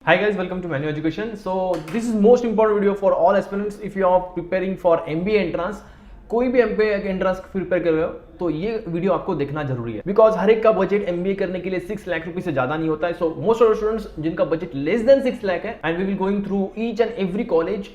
Hi guys, welcome to Menu Education. So this is most important video for all aspirants if you are preparing for MBA entrance. कोई भी MBA entrance prepare कर रहे हो तो ये video आपको देखना जरूरी है बिकॉज हर एक का बजट MBA करने के लिए 6 लाख रुपए से ज्यादा नहीं होता है. सो मोस्ट ऑफ स्टूडेंट्स जिनका बजट लेस देन 6 लाख है and we will going through each and every college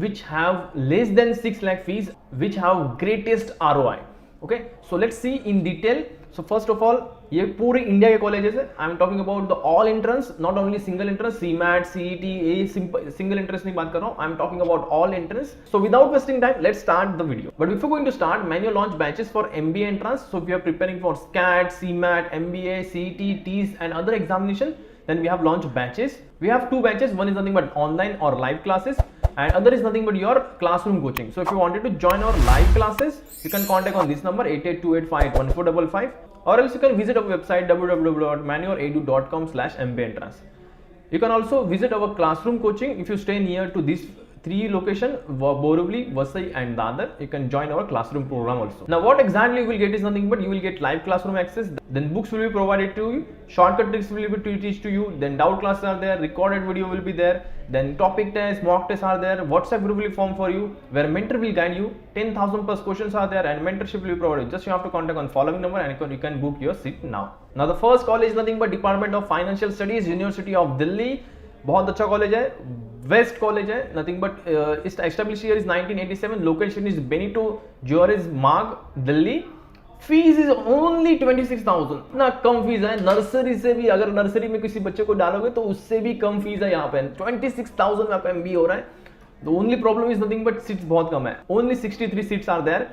which have less than 6 lakh fees which have greatest ROI. Okay, so let's see in detail. So first of all, ये पूरे India के colleges है. I am talking about the all entrance, not only single entrance, CMAT, CET, ये single entrance नहीं बात कर रहा हूँ. I am talking about all entrance. So without wasting time let's start the video. But before going to start, menu launch batches for MBA entrance. So if you are preparing for SCAT, CMAT, MBA, CET, TEAS and other examination, then we have launched batches. We have two batches. One is nothing but online or live classes, and other is nothing but your classroom coaching. So if you wanted to join our live classes, you can contact on this number 8828514555, or else you can visit our website www.manuoredu.com/MBA-entrance. You can also visit our classroom coaching if you stay near to these three locations: Borivali, Vasai and Dadar. You can join our classroom program also. Now what exactly you will get is nothing but you will get live classroom access, then books will be provided to you, shortcut tricks will be teach to you, then doubt classes are there, recorded video will be there, then topic tests, mock tests are there, WhatsApp group will form for you where mentor will guide you, 10,000 plus questions are there and mentorship will be provided. Just you have to contact on following number and you can book your seat now. Now the first college is nothing but Department of Financial Studies, University of Delhi. बहुत अच्छा college है, best college है, nothing but establish year is 1987, location is Benito Juarez Marg, Delhi. Fees is only 26,000. इतना कम fees है. Nursery से भी, अगर nursery में किसी बच्चे को डालोगे तो उससे भी कम फीस है यहाँ पे. 26,000 में आपका MBA हो रहा है. The only problem is nothing but seats बहुत कम है. Only 63 seats are there.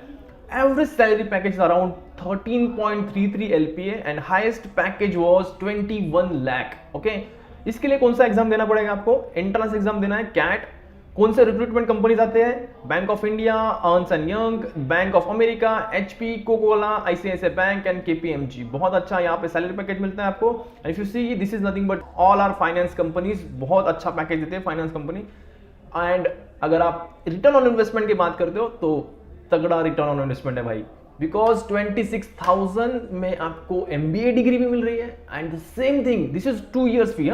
Average salary package is around 13.33 LPA and highest package was 21 lakh. Okay. इसके लिए कौन सा एग्जाम देना पड़ेगा आपको? एंट्रेंस एग्जाम देना है, कैट. कौन से रिक्रूटमेंट कंपनीज आते हैं? Bank of India, earns and young, bank of America, HP, Coca Cola, ICICI bank and KPMG. बहुत अच्छा यहाँ पे सैलरी पैकेज मिलता है आपको. And if you see, this is nothing but all are finance companies. बहुत अच्छा पैकेज देते हैं फाइनेंस कंपनी. एंड अगर आप रिटर्न ऑन इन्वेस्टमेंट की बात करते हो तो तगड़ा रिटर्न ऑन इन्वेस्टमेंट है भाई, बिकॉज 26,000 में आपको MBA डिग्री भी मिल रही है. And the same thing, this is 2 years फी.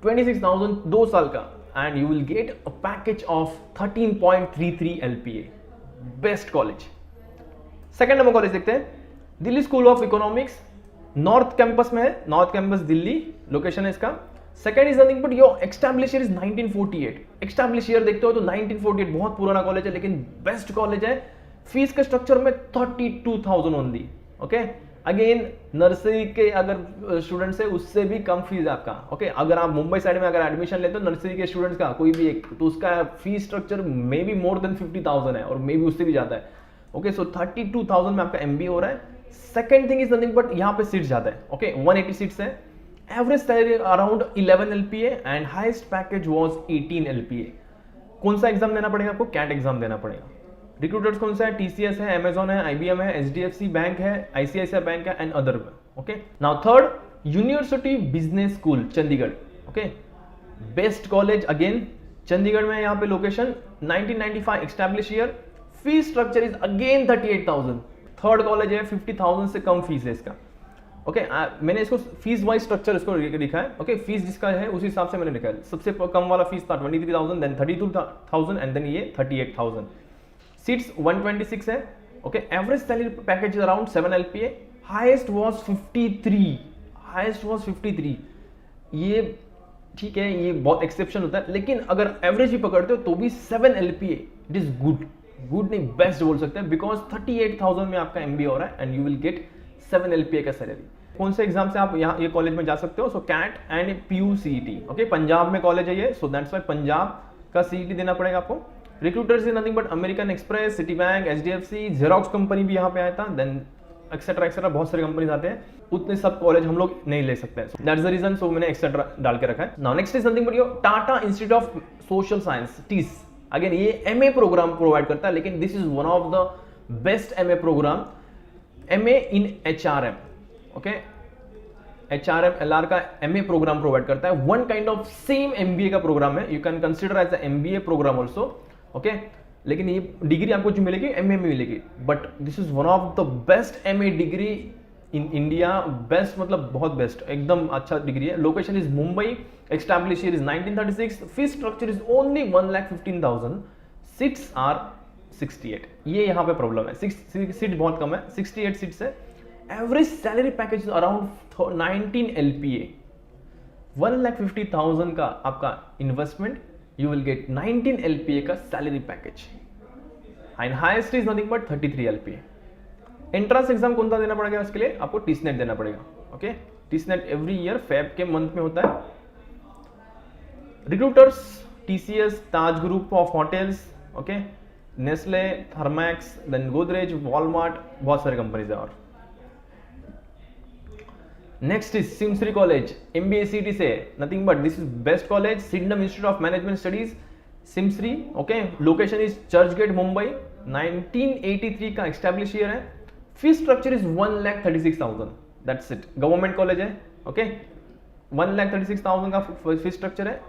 26,000 2 साल का, and you will get a package of 13.33 LPA. Best college. Second number college देखते हैं, Delhi school of economics. North campus में है, नॉर्थ कैंपस दिल्ली लोकेशन है इसका. Second is nothing but your establish year is 1948. Establish year देखते हो तो 1948 बहुत पुराना कॉलेज है, लेकिन बेस्ट कॉलेज है. फीस के स्ट्रक्चर में 32,000 ओनली. ओके, अगेन नर्सरी के अगर स्टूडेंट्स है उससे भी कम फीस है आपका. ओके, अगर आप मुंबई साइड में अगर एडमिशन लेते हो नर्सरी के स्टूडेंट्स का कोई भी एक, तो उसका fees structure may be more than 50,000 है और मे बी उससे भी ज्यादा है. ओके, सो 32,000 में आपका MBA हो रहा है. Second thing is nothing but यहाँ पे सीट्स ज्यादा है. ओके, 180 सीट्स है. Average salary around 11 LPA and highest package was 18 LPA. कौन सा एग्जाम देना पड़ेगा आपको? कैट एग्जाम देना पड़ेगा. रिक्रूटर्स कौन सा है? TCS है, Amazon है, IBM है, HDFC बैंक है, ICICI बैंक है and other. Okay, now third, university business school Chandigarh. Okay, best college again Chandigarh में. यहाँ पे location 1995 establish year. Fees structure is again 38,000. Third college है, 50,000 से कम फीस है इसका. ओके, मैंने इसको फीस वाइज स्ट्रक्चर इसको लिखा है. ओके, फीस जिसका है उस हिसाब से मैंने लिखा है. सबसे कम वाला फीस था 23,000, देन 32,000 एंड देन ये 38,000. सीट्स 126 है. Okay, average salary package around 7 LPA. Highest was 53. Highest was 53. ये ठीक है, ये बहुत एक्सेप्शन होता है, लेकिन अगर एवरेज ही पकड़ते हो तो भी 7 LPA it is good. Good नहीं, बेस्ट बोल सकते हैं, बिकॉज 38,000 में आपका MBA हो रहा है and you will gate 7 LPA का सैलरी. कौन से एग्जाम से आप यहाँ ये कॉलेज में जा सकते हो? So CAT and PUCET. Okay, Punjab में कॉलेज है ये, सो दैट्स व्हाई पंजाब का CET देना पड़ेगा आपको. Recruiters is nothing but American express, city bank, HDFC, xerox company भी यहाँ पे आया था, देन एक्सेट्रा एक्सेट्रा बहुत सारे कंपनीज आते हैं. उतने सब कॉलेज हम लोग नहीं ले सकते हैं. दैट्स द रीजन, सो मैंने एक्सेट्रा डाल के रखा है. Now next is nothing but your Tata institute of social science, TISS. Again ये MA प्रोग्राम प्रोवाइड करता है, लेकिन this is one of the best MA programme. MA in HRM. Okay, HRM LR का MA प्रोग्राम प्रोवाइड करता है. One kind of same MBA का programme है. You can consider as a MBA programme also. Okay, लेकिन ये degree आपको जो मिलेगी MA में मिलेगी, but this is one of the best MA degree in India, best मतलब बहुत बेस्ट, एकदम अच्छा डिग्री है. Location is Mumbai, establish year is 1936, fees structure is only 1,15,000, seats are 68. ये यहाँ पे प्रॉब्लम है, सीट बहुत कम है, 68 सीट्स है. Average salary package around 19 LPA. 1,50,000 का आपका investment, you will gate 19 LPA का salary package, and highest is nothing but 33 LPA. Entrance exam कौन सा देना पड़ेगा इसके लिए? आपको टीसनेट देना पड़ेगा. Okay, TISSNET every year Feb के मंथ में होता है. Recruiters, TCS, Taj group of hotels, okay, Nestle, Thermax, then Godrej, Walmart, बहुत सारे कंपनीज है. और next is SIMSREE college, MBA CET से, nothing but this is best college, Sydenham institute of management studies, SIMSREE. Okay, location is Churchgate, Mumbai. 1983 का establish year है. Fees structure is 1,36,000. That's it. Government college है. Okay, 1,36,000 का fees structure है.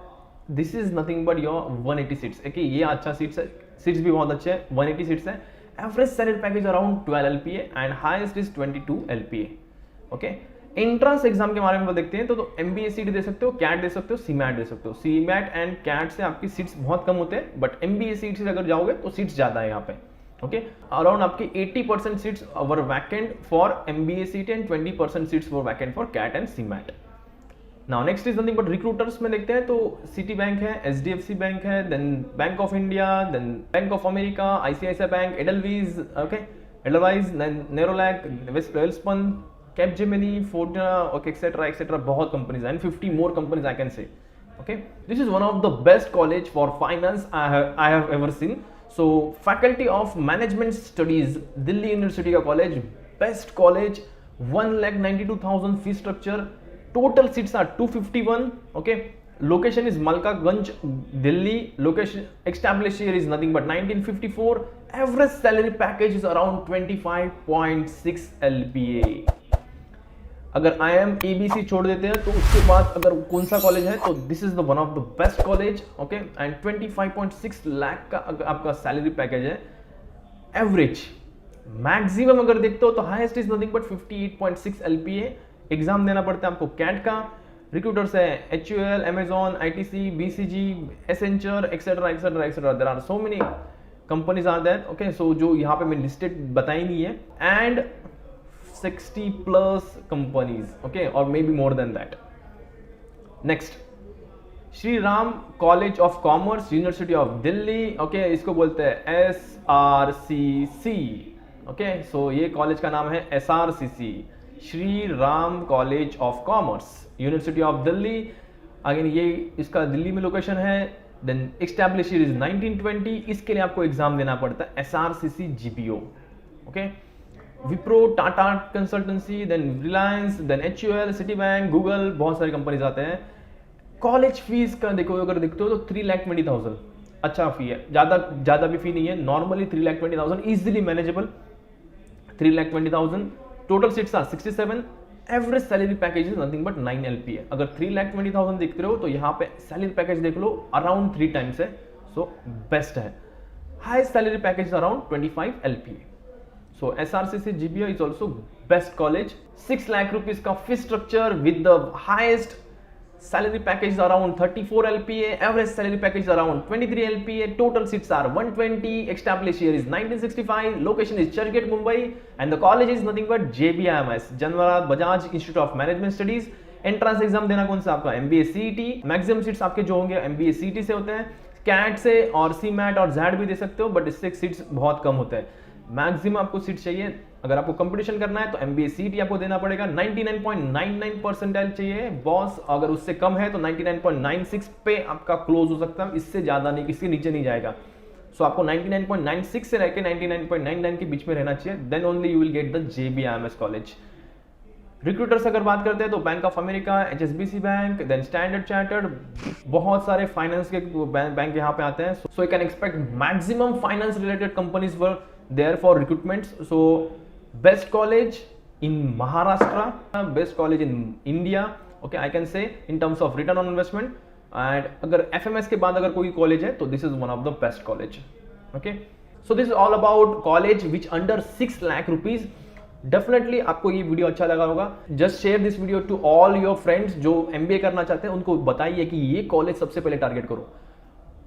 This is nothing but your 180 seats. Okay, ये अच्छा seats है, seats भी बहुत अच्छे हैं. 180 सीट्स है. Average salary package around 12 LPA and highest is 22 LPA. Okay, entrance exam के बारे में देखते हैं तो MBA CET दे सकते हो, कैट दे सकते हो, CMAT दे सकते हो. CMAT एंड कैट से आपकी सीट्स बहुत कम होते हैं, बट MBA CET से अगर जाओगे तो सीट्स ज्यादा है यहाँ पे. ओके, अराउंड आपकी 80% seats were vacant for MBA CET and 20% seats were vacant for CAT and CMAT. Now next is nothing but recruiters में देखते हैं तो सिटी बैंक है, HDFC बैंक है, then Bank of India, then Bank of America, ICICI bank, Edelweiss, okay, Edelweiss, then Nerolac, Welspun, Capgemini, Fortuna, okay, etc. बहुत companies हैं, 50 more companies I can say. Okay, this is one of the best college for finance I have ever seen. So faculty of management studies, Delhi University का college, best college, 1,92,000 fees structure, total seats are 251. Okay, location is Malkaganj, Delhi. Location establish year is nothing but 1954. Average salary package is around 25.6 LPA. अगर IIM ABC छोड़ देते हैं तो उसके बाद अगर कौन सा कॉलेज है तो this is the one of the best college. Okay, and 25.6 lakh का आपका सैलरी पैकेज है. एवरेज मैक्सिमम अगर देखते हो तो highest is nothing but 58.6 LPA. Exam देना पड़ता है आपको कैट का. रिक्रूटर्स है HUL, Amazon, ITC, BCG, Accenture, etc. There are so many companies are there. Okay, so जो यहाँ पे मैं लिस्टेड बताई नहीं है, and 60+ companies, okay, or maybe more than that. Next, Shri Ram College of Commerce, University of Delhi. Okay, इसको बोलते हैं SRCC. Okay, so ये कॉलेज का नाम है SRCC, Shri Ram college of commerce, university of Delhi. Again ये इसका दिल्ली में लोकेशन है. Then establish year is 1920. इसके लिए आपको एग्जाम देना पड़ता है SRCC GPO. Okay, Wipro, Tata consultancy, then Reliance, then HUL, Citibank, Google, बहुत सारी कंपनीज आते हैं. कॉलेज फीस का देखो, अगर देखते हो तो 3,20,000 अच्छा फी है. ज्यादा भी फी नहीं है. Normally 3,20,000 easily manageable. 3,20,000. Total seats are 67. Average salary package is nothing but 9 LPA. अगर 3,20,000 देखते हो तो यहाँ पे सैलरी पैकेज देख लो अराउंड 3 टाइम्स है. सो बेस्ट है. Highest salary package around 25 LPA. So SRCC GPO is also best college. 6 lakh rupees का fee structure with the highest salary package around 34 LPA. Average salary package around 23 LPA. Total seats are 120. Established year is 1965. Location is Churchgate, Mumbai. And the college is nothing but JBIMS, Janwara Bajaj Institute of Management Studies. Entrance exam देना कौन सा आपका MBA CET. Maximum seats आपके जो होंगे MBA CET से होते हैं. CAT से और CMAT और ZAD भी दे सकते हो, बट इससे सीट्स बहुत कम होते हैं. मैक्सिमम आपको सीट चाहिए. अगर आपको कंपटीशन करना है तो MBA CET आपको देना पड़ेगा. 99.99 परसेंटाइल चाहिए बॉस. अगर उससे कम है तो 99.96 पे आपका क्लोज हो सकता है. इससे ज्यादा नहीं, इसके नीचे नहीं जाएगा. सो आपको 99.96 से रह के 99.99 के बीच में रहना चाहिए. Then only you will get the JBIMS college. Recruiters अगर बात करते हैं तो bank of America, HSBC bank, then standard chartered, बहुत सारे फाइनेंस के बैंक यहाँ पे आते हैं. So you can expect maximum finance related companies were there for recruitments. So best college in Maharashtra, best college in India, okay, I can say in terms of return on investment. And अगर FMS के बाद अगर कोई college है तो this is one of the best college. Okay, so this is all about college which under 6 lakh rupees. Definitely आपको ये video अच्छा लगा होगा। Just share this video to all your friends जो MBA करना चाहते हैं, उनको बताइए कि ये कॉलेज सबसे पहले टारगेट करो।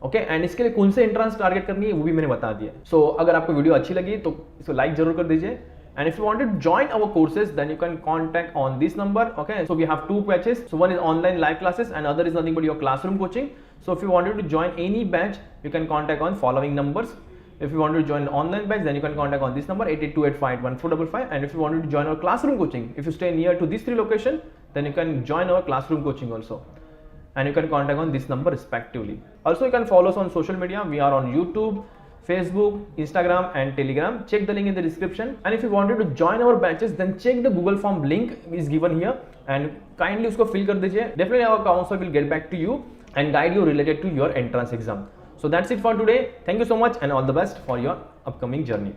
ओके एंड इसके लिए कौन से एंट्रेंस टारगेट करनी है वो भी मैंने बता दिया। सो अगर आपको वीडियो अच्छी लगी तो इसको लाइक जरूर कर दीजिए। And if you want to join our courses, then you can contact on this number. Okay, so we have 2 batches. So one is online live classes and other is nothing but your classroom coaching. So if you wanted to join any batch, you can contact on following numbers. If you wanted to join an online batch, then you can contact on this number 8828514455. And if you wanted to join our classroom coaching, if you stay near to these 3 locations, then you can join our classroom coaching also. And you can contact on this number respectively. Also, you can follow us on social media. We are on YouTube, Facebook, Instagram and Telegram. Check the link in the description. And if you wanted to join our batches, then check the Google form link is given here and kindly usko fill kar dijiye. Definitely our counselor will get back to you and guide you related to your entrance exam. So that's it for today. Thank you so much and all the best for your upcoming journey.